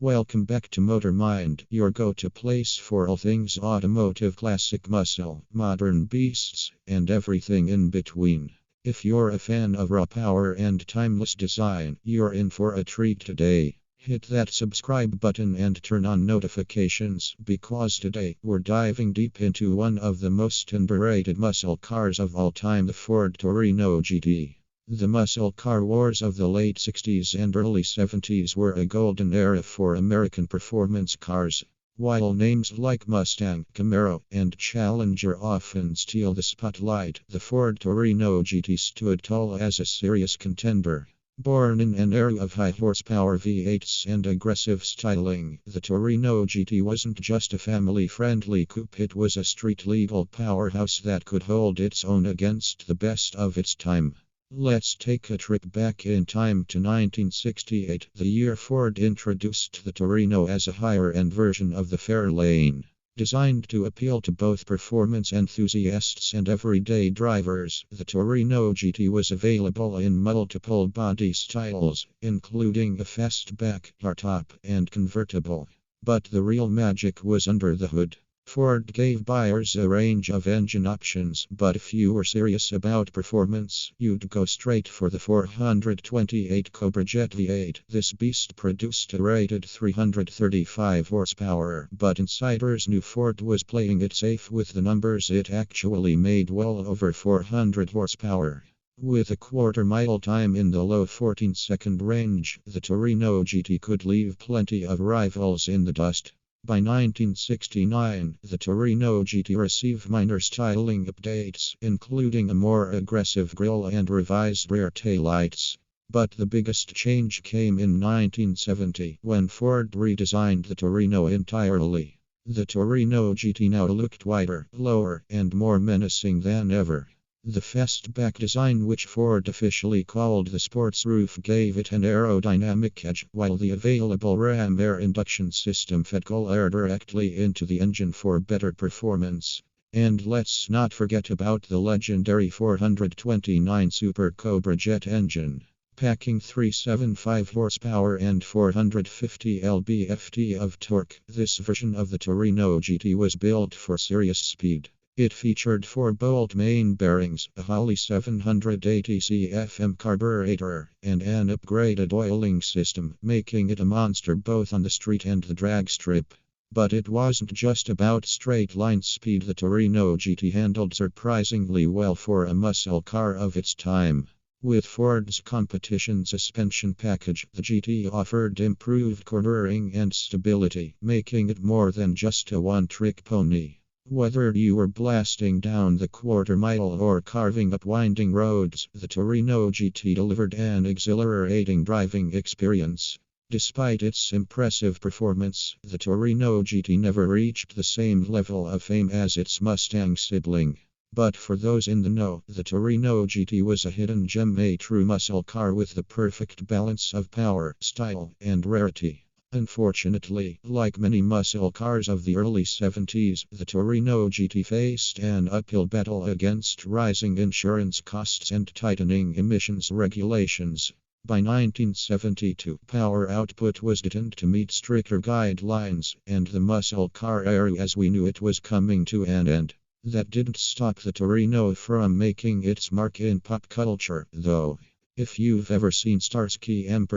Welcome back to Motor Mind, your go-to place for all things automotive, classic muscle, modern beasts, and everything in between. If you're a fan of raw power and timeless design, you're in for a treat today. Hit that subscribe button and turn on notifications, because today we're diving deep into one of the most underrated muscle cars of all time, the Ford Torino GT. The muscle car wars of the late 60s and early 70s were a golden era for American performance cars. While names like Mustang, Camaro, and Challenger often steal the spotlight, the Ford Torino GT stood tall as a serious contender. Born in an era of high horsepower V8s and aggressive styling, the Torino GT wasn't just a family-friendly coupe, it was a street-legal powerhouse that could hold its own against the best of its time. Let's take a trip back in time to 1968, the year Ford introduced the Torino as a higher-end version of the Fairlane. Designed to appeal to both performance enthusiasts and everyday drivers, the Torino GT was available in multiple body styles, including a fastback, hardtop, and convertible. But the real magic was under the hood. Ford gave buyers a range of engine options, but if you were serious about performance, you'd go straight for the 428 Cobra Jet V8. This beast produced a rated 335 horsepower, but insiders knew Ford was playing it safe with the numbers. It actually made well over 400 horsepower. With a quarter-mile time in the low 14-second range, the Torino GT could leave plenty of rivals in the dust. By 1969, the Torino GT received minor styling updates, including a more aggressive grille and revised rear taillights. But the biggest change came in 1970, when Ford redesigned the Torino entirely. The Torino GT now looked wider, lower, and more menacing than ever. The fastback design, which Ford officially called the sports roof, gave it an aerodynamic edge, while the available ram air induction system fed cool air directly into the engine for better performance. And let's not forget about the legendary 429 Super Cobra Jet engine. Packing 375 horsepower and 450 lb-ft of torque, this version of the Torino GT was built for serious speed. It featured 4 bolt main bearings, a Holley 780 CFM carburetor, and an upgraded oiling system, making it a monster both on the street and the drag strip. But it wasn't just about straight-line speed. The Torino GT handled surprisingly well for a muscle car of its time. With Ford's competition suspension package, the GT offered improved cornering and stability, making it more than just a one-trick pony. Whether you were blasting down the quarter-mile or carving up winding roads, the Torino GT delivered an exhilarating driving experience. Despite its impressive performance, the Torino GT never reached the same level of fame as its Mustang sibling. But for those in the know, the Torino GT was a hidden gem, a true muscle car with the perfect balance of power, style, and rarity. Unfortunately, like many muscle cars of the early 70s, the Torino GT faced an uphill battle against rising insurance costs and tightening emissions regulations. By 1972, power output was designed to meet stricter guidelines, and the muscle car era as we knew it was coming to an end. That didn't stop the Torino from making its mark in pop culture, though. If you've ever seen Starsky and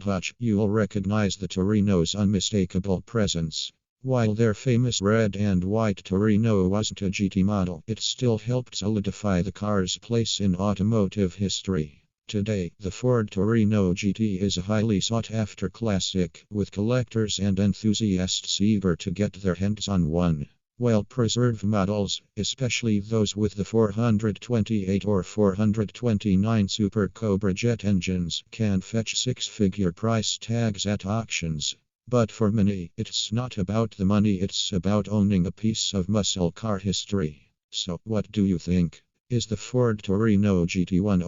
Hutch, you'll recognize the Torino's unmistakable presence. While their famous red and white Torino wasn't a GT model, it still helped solidify the car's place in automotive history. Today, the Ford Torino GT is a highly sought-after classic, with collectors and enthusiasts eager to get their hands on one. Well-preserved models, especially those with the 428 or 429 Super Cobra Jet engines, can fetch six-figure price tags at auctions. But for many, it's not about the money, it's about owning a piece of muscle car history. So, what do you think? Is the Ford Torino GT 1